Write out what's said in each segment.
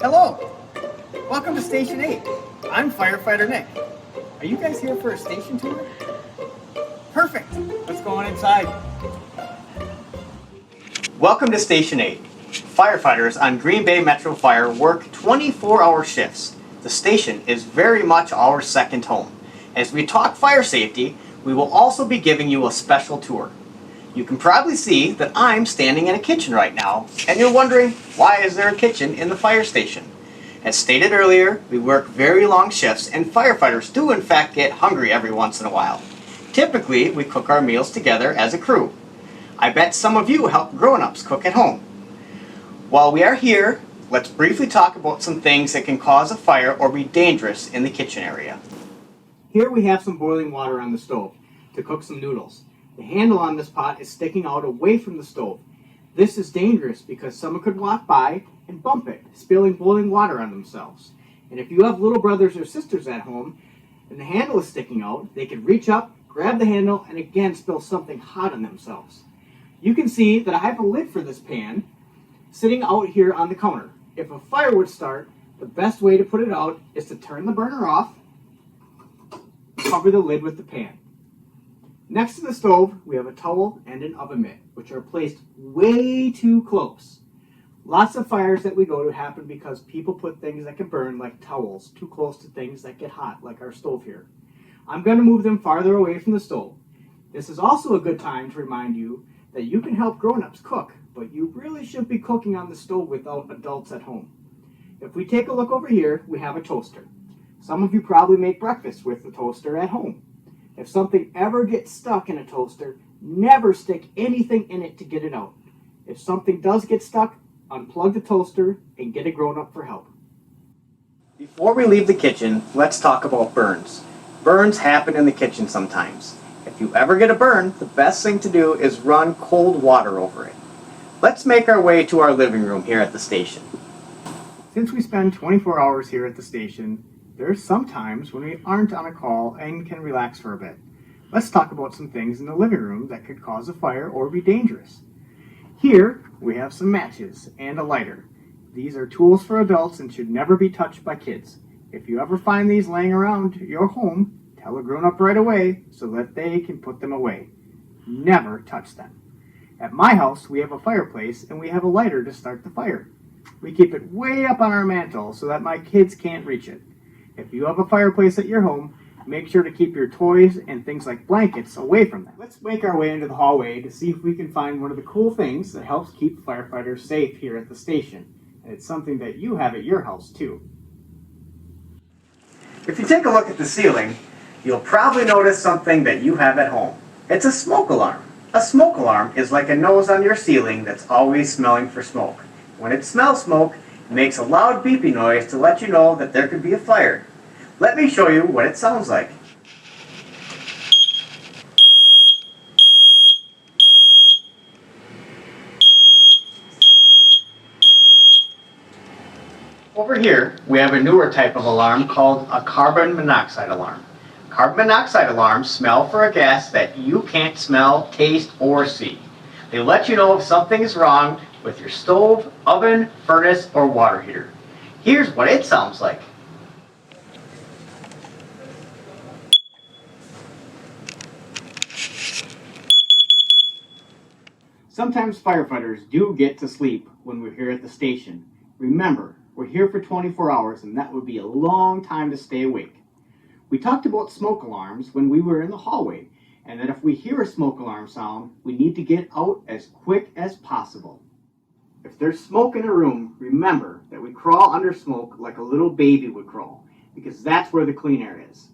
Hello! Welcome to Station 8. I'm Firefighter Nick. Are you guys here for a station tour? Perfect! Let's go on inside. Welcome to Station 8. Firefighters on Green Bay Metro Fire work 24-hour shifts. The station is very much our second home. As we talk fire safety, we will also be giving you a special tour. You can probably see that I'm standing in a kitchen right now, and you're wondering, why is there a kitchen in the fire station? As stated earlier, we work very long shifts, and firefighters do in fact get hungry every once in a while. Typically, we cook our meals together as a crew. I bet some of you help grown-ups cook at home. While we are here, let's briefly talk about some things that can cause a fire or be dangerous in the kitchen area. Here we have some boiling water on the stove to cook some noodles. The handle on this pot is sticking out away from the stove. This is dangerous because someone could walk by and bump it, spilling boiling water on themselves. And if you have little brothers or sisters at home and the handle is sticking out, they could reach up, grab the handle, and again spill something hot on themselves. You can see that I have a lid for this pan sitting out here on the counter. If a fire would start, the best way to put it out is to turn the burner off, cover the lid with the pan. Next to the stove, we have a towel and an oven mitt, which are placed way too close. Lots of fires that we go to happen because people put things that can burn, like towels, too close to things that get hot, like our stove here. I'm going to move them farther away from the stove. This is also a good time to remind you that you can help grown-ups cook, but you really shouldn't be cooking on the stove without adults at home. If we take a look over here, we have a toaster. Some of you probably make breakfast with the toaster at home. If something ever gets stuck in a toaster, never stick anything in it to get it out. If something does get stuck, unplug the toaster and get a grown-up for help. Before we leave the kitchen, let's talk about burns. Burns happen in the kitchen sometimes. If you ever get a burn, the best thing to do is run cold water over it. Let's make our way to our living room here at the station. Since we spend 24 hours here at the station, there's some times when we aren't on a call and can relax for a bit. Let's talk about some things in the living room that could cause a fire or be dangerous. Here, we have some matches and a lighter. These are tools for adults and should never be touched by kids. If you ever find these laying around your home, tell a grown-up right away so that they can put them away. Never touch them. At my house, we have a fireplace and we have a lighter to start the fire. We keep it way up on our mantle so that my kids can't reach it. If you have a fireplace at your home, make sure to keep your toys and things like blankets away from them. Let's make our way into the hallway to see if we can find one of the cool things that helps keep firefighters safe here at the station. And it's something that you have at your house too. If you take a look at the ceiling, you'll probably notice something that you have at home. It's a smoke alarm. A smoke alarm is like a nose on your ceiling that's always smelling for smoke. When it smells smoke, it makes a loud beeping noise to let you know that there could be a fire. Let me show you what it sounds like. Over here, we have a newer type of alarm called a carbon monoxide alarm. Carbon monoxide alarms smell for a gas that you can't smell, taste, or see. They let you know if something is wrong with your stove, oven, furnace, or water heater. Here's what it sounds like. Sometimes firefighters do get to sleep when we're here at the station. Remember, we're here for 24 hours and that would be a long time to stay awake. We talked about smoke alarms when we were in the hallway, and that if we hear a smoke alarm sound, we need to get out as quick as possible. If there's smoke in a room, remember that we crawl under smoke like a little baby would crawl, because that's where the clean air is.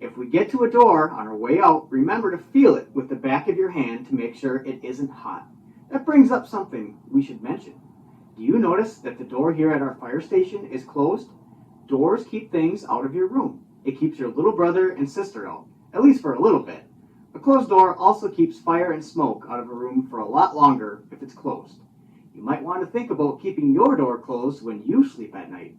If we get to a door on our way out, remember to feel it with the back of your hand to make sure it isn't hot. That brings up something we should mention. Do you notice that the door here at our fire station is closed? Doors keep things out of your room. It keeps your little brother and sister out, at least for a little bit. A closed door also keeps fire and smoke out of a room for a lot longer if it's closed. You might want to think about keeping your door closed when you sleep at night.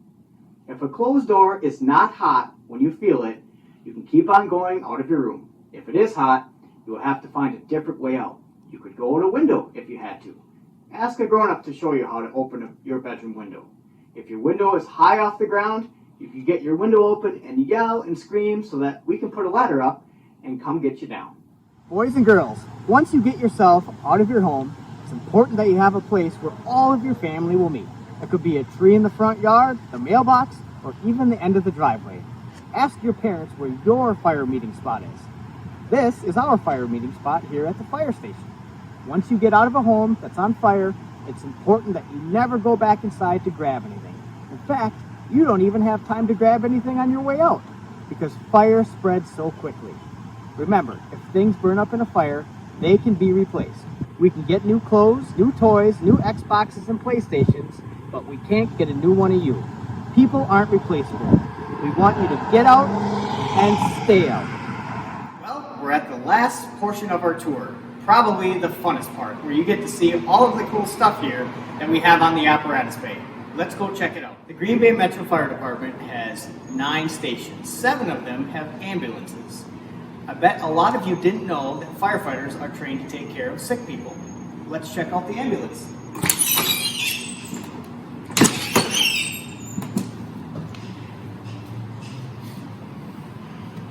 If a closed door is not hot when you feel it, you can keep on going out of your room. If it is hot, you will have to find a different way out. You could go out a window if you had to. Ask a grown-up to show you how to open up your bedroom window. If your window is high off the ground, you can get your window open and yell and scream so that we can put a ladder up and come get you down. Boys and girls, once you get yourself out of your home, it's important that you have a place where all of your family will meet. It could be a tree in the front yard, the mailbox, or even the end of the driveway. Ask your parents where your fire meeting spot is. This is our fire meeting spot here at the fire station. Once you get out of a home that's on fire, it's important that you never go back inside to grab anything. In fact, you don't even have time to grab anything on your way out because fire spreads so quickly. Remember, if things burn up in a fire, they can be replaced. We can get new clothes, new toys, new Xboxes and PlayStations, but we can't get a new one of you. People aren't replaceable. We want you to get out and stay out. Well, we're at the last portion of our tour. Probably the funnest part, where you get to see all of the cool stuff here that we have on the apparatus bay. Let's go check it out. The Green Bay Metro Fire Department has 9 stations. 7 of them have ambulances. I bet a lot of you didn't know that firefighters are trained to take care of sick people. Let's check out the ambulance.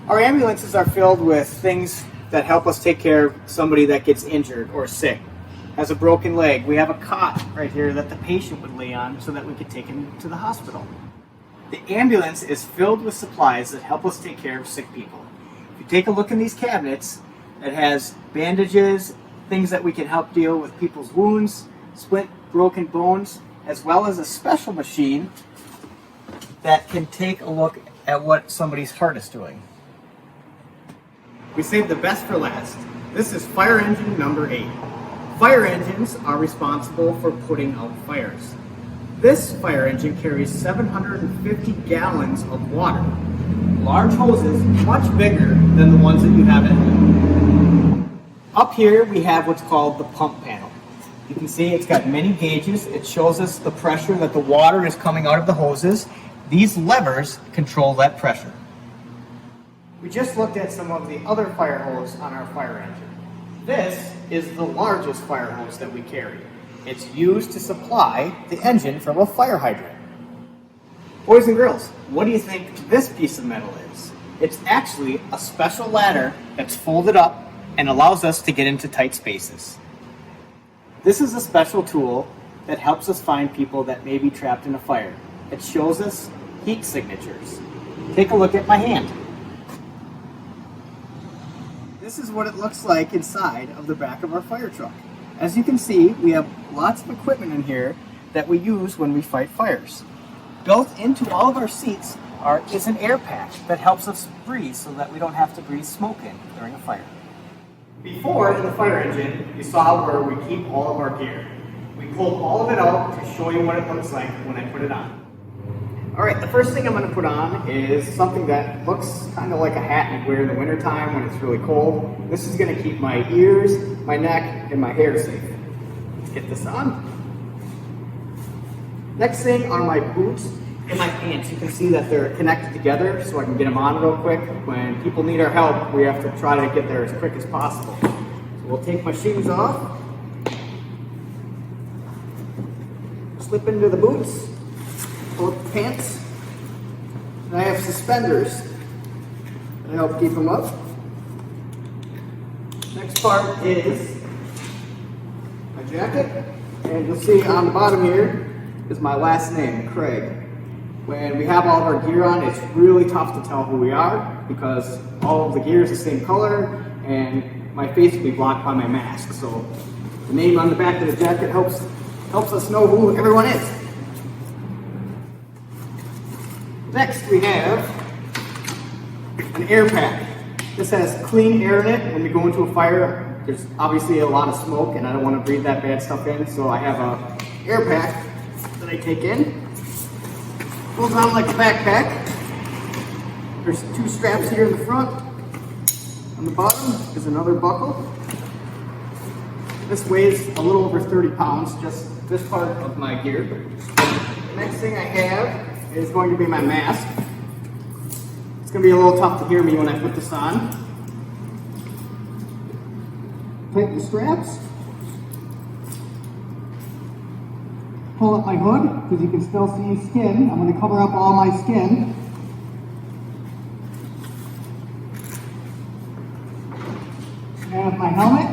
Our ambulances are filled with things that help us take care of somebody that gets injured or sick, has a broken leg. We have a cot right here that the patient would lay on so that we could take him to the hospital. The ambulance is filled with supplies that help us take care of sick people. If you take a look in these cabinets, it has bandages, things that we can help deal with people's wounds, split, broken bones, as well as a special machine that can take a look at what somebody's heart is doing. We saved the best for last. This is fire engine number 8. Fire engines are responsible for putting out fires. This fire engine carries 750 gallons of water. Large hoses, much bigger than the ones that you have at home. Up here we have what's called the pump panel. You can see it's got many gauges. It shows us the pressure that the water is coming out of the hoses. These levers control that pressure. We just looked at some of the other fire hose on our fire engine. This is the largest fire hose that we carry. It's used to supply the engine from a fire hydrant. Boys and girls, what do you think this piece of metal is? It's actually a special ladder that's folded up and allows us to get into tight spaces. This is a special tool that helps us find people that may be trapped in a fire. It shows us heat signatures. Take a look at my hand. This is what it looks like inside of the back of our fire truck. As you can see, we have lots of equipment in here that we use when we fight fires. Built into all of our seats is an air pack that helps us breathe so that we don't have to breathe smoke in during a fire. Before, in the fire engine, you saw where we keep all of our gear. We pulled all of it out to show you what it looks like when I put it on. Alright, the first thing I'm going to put on is something that looks kind of like a hat you wear in the wintertime when it's really cold. This is going to keep my ears, my neck, and my hair safe. Let's get this on. Next thing are my boots and my pants. You can see that they're connected together so I can get them on real quick. When people need our help, we have to try to get there as quick as possible. So we'll take my shoes off, slip into the boots, pull up the pants, and I have suspenders that help keep them up. Next part is my jacket, and you'll see on the bottom here is my last name, Craig. When we have all of our gear on, it's really tough to tell who we are because all of the gear is the same color and my face will be blocked by my mask. So the name on the back of the jacket helps us know who everyone is. Next we have an air pack. This has clean air in it. When we go into a fire, there's obviously a lot of smoke and I don't want to breathe that bad stuff in, so I have an air pack that I take in. Goes on like a backpack. There's 2 straps here in the front. On the bottom is another buckle. This weighs a little over 30 pounds, just this part of my gear. The next thing I have is going to be my mask. It's going to be a little tough to hear me when I put this on. Tighten the straps. pull up my hood because you can still see skin. I'm going to cover up all my skin. And I have my helmet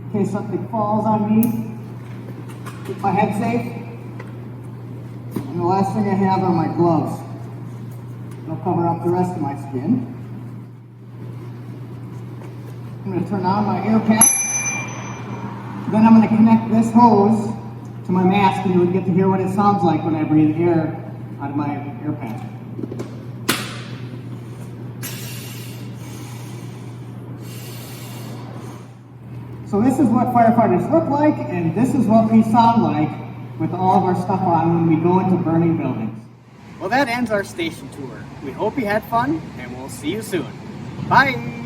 in case something falls on me. Keep my head safe. And the last thing I have are my gloves. They'll cover up the rest of my skin. I'm going to turn on my air pack. Then I'm going to connect this hose to my mask, and you'll get to hear what it sounds like when I breathe air out of my air pack. So this is what firefighters look like, and this is what we sound like with all of our stuff on when we go into burning buildings. Well, that ends our station tour. We hope you had fun, and we'll see you soon. Bye!